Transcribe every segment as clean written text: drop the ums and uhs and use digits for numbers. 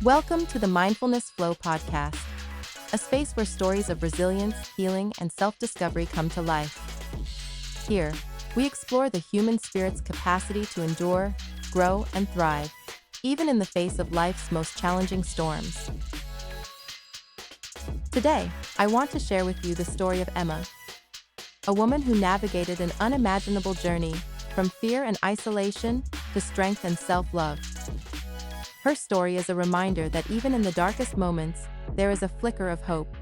Welcome to the Mindfulness Flow Podcast, a space where stories of resilience, healing, and self-discovery come to life. Here, we explore the human spirit's capacity to endure, grow, and thrive, even in the face of life's most challenging storms. Today, I want to share with you the story of Emma, a woman who navigated an unimaginable journey from fear and isolation to strength and self-love. Her story is a reminder that even in the darkest moments, there is a flicker of hope.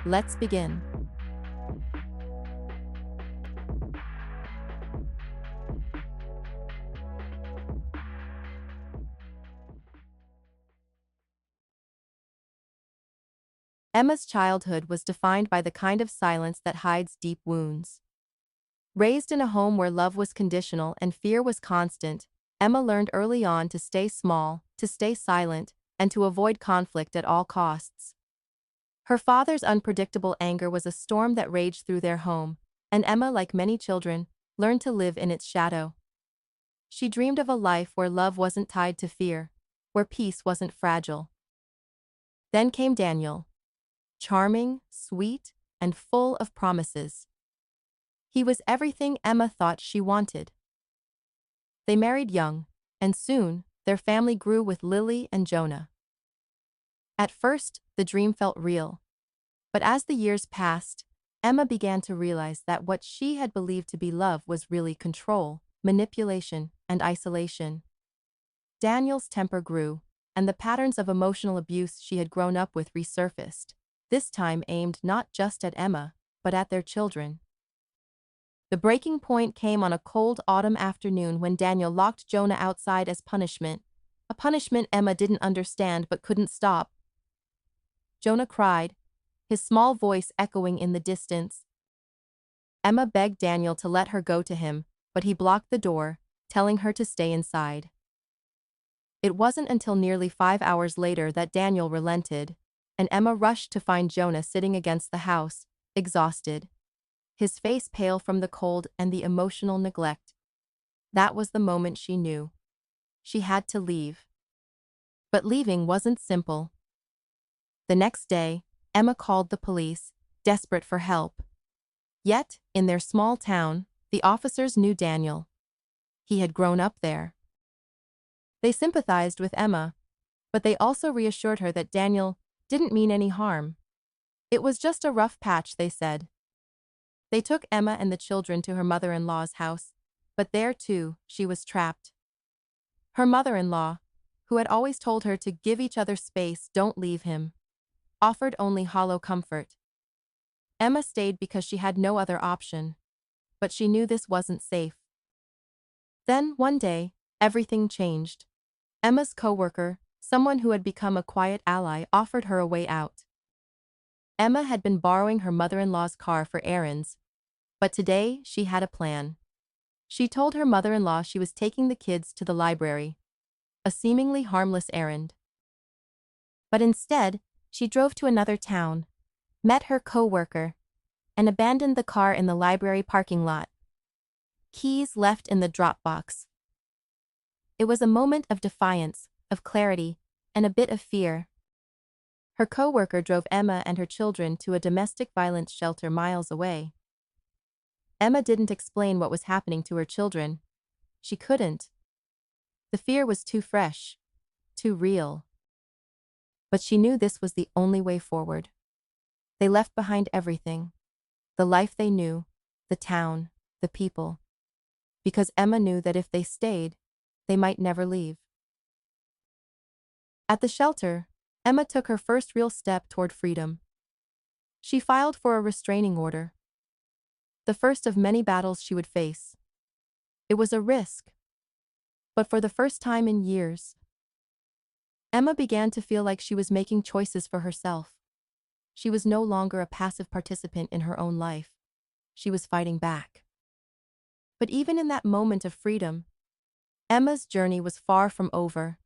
Let's begin. Emma's childhood was defined by the kind of silence that hides deep wounds. Raised in a home where love was conditional and fear was constant, Emma learned early on to stay small, to stay silent, and to avoid conflict at all costs. Her father's unpredictable anger was a storm that raged through their home, and Emma, like many children, learned to live in its shadow. She dreamed of a life where love wasn't tied to fear, where peace wasn't fragile. Then came Daniel. Charming, sweet, and full of promises. He was everything Emma thought she wanted. They married young, and soon, their family grew with Lily and Jonah. At first, the dream felt real. But as the years passed, Emma began to realize that what she had believed to be love was really control, manipulation, and isolation. Daniel's temper grew, and the patterns of emotional abuse she had grown up with resurfaced, this time aimed not just at Emma, but at their children. The breaking point came on a cold autumn afternoon when Daniel locked Jonah outside as punishment, a punishment Emma didn't understand but couldn't stop. Jonah cried, his small voice echoing in the distance. Emma begged Daniel to let her go to him, but he blocked the door, telling her to stay inside. It wasn't until nearly 5 hours later that Daniel relented, and Emma rushed to find Jonah sitting against the house, exhausted. His face pale from the cold and the emotional neglect. That was the moment she knew. She had to leave. But leaving wasn't simple. The next day, Emma called the police, desperate for help. Yet, in their small town, the officers knew Daniel. He had grown up there. They sympathized with Emma, but they also reassured her that Daniel didn't mean any harm. It was just a rough patch, they said. They took Emma and the children to her mother-in-law's house, but there too, she was trapped. Her mother-in-law, who had always told her to give each other space, don't leave him, offered only hollow comfort. Emma stayed because she had no other option, but she knew this wasn't safe. Then, one day, everything changed. Emma's co-worker, someone who had become a quiet ally, offered her a way out. Emma had been borrowing her mother-in-law's car for errands, but today she had a plan. She told her mother-in-law she was taking the kids to the library, a seemingly harmless errand. But instead, she drove to another town, met her co-worker, and abandoned the car in the library parking lot. Keys left in the drop box. It was a moment of defiance, of clarity, and a bit of fear. Her co-worker drove Emma and her children to a domestic violence shelter miles away. Emma didn't explain what was happening to her children. She couldn't. The fear was too fresh, too real. But she knew this was the only way forward. They left behind everything. The life they knew, the town, the people. Because Emma knew that if they stayed, they might never leave. At the shelter, Emma took her first real step toward freedom. She filed for a restraining order, the first of many battles she would face. It was a risk, but for the first time in years, Emma began to feel like she was making choices for herself. She was no longer a passive participant in her own life. She was fighting back. But even in that moment of freedom, Emma's journey was far from over.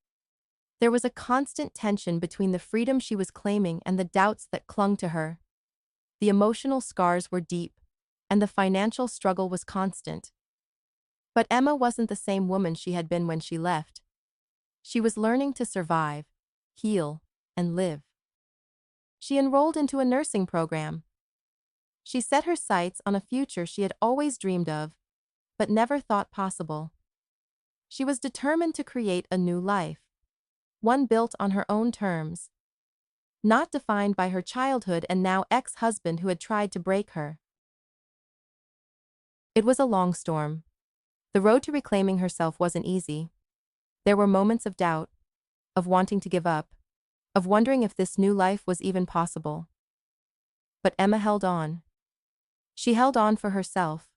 There was a constant tension between the freedom she was claiming and the doubts that clung to her. The emotional scars were deep, and the financial struggle was constant. But Emma wasn't the same woman she had been when she left. She was learning to survive, heal, and live. She enrolled into a nursing program. She set her sights on a future she had always dreamed of, but never thought possible. She was determined to create a new life, one built on her own terms, not defined by her childhood and now ex-husband who had tried to break her. It was a long storm. The road to reclaiming herself wasn't easy. There were moments of doubt, of wanting to give up, of wondering if this new life was even possible. But Emma held on. She held on for herself,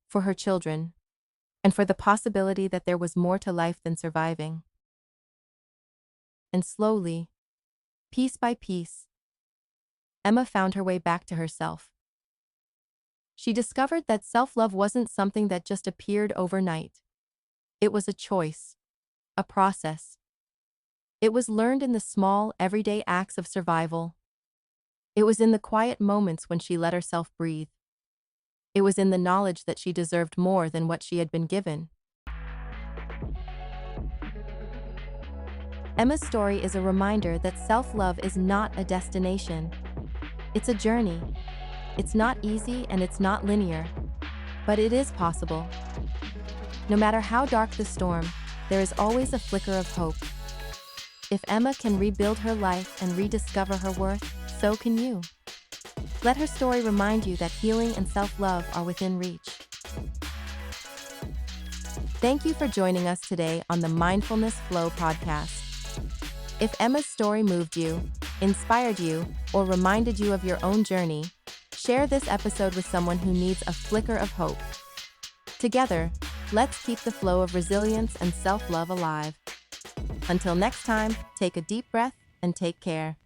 for her children, and for the possibility that there was more to life than surviving. And slowly, piece by piece, Emma found her way back to herself. She discovered that self-love wasn't something that just appeared overnight. It was a choice, a process. It was learned in the small, everyday acts of survival. It was in the quiet moments when she let herself breathe. It was in the knowledge that she deserved more than what she had been given. Emma's story is a reminder that self-love is not a destination. It's a journey. It's not easy and it's not linear, but it is possible. No matter how dark the storm, there is always a flicker of hope. If Emma can rebuild her life and rediscover her worth, so can you. Let her story remind you that healing and self-love are within reach. Thank you for joining us today on the Mindfulness Flow Podcast. If Emma's story moved you, inspired you, or reminded you of your own journey, share this episode with someone who needs a flicker of hope. Together, let's keep the flow of resilience and self-love alive. Until next time, take a deep breath and take care.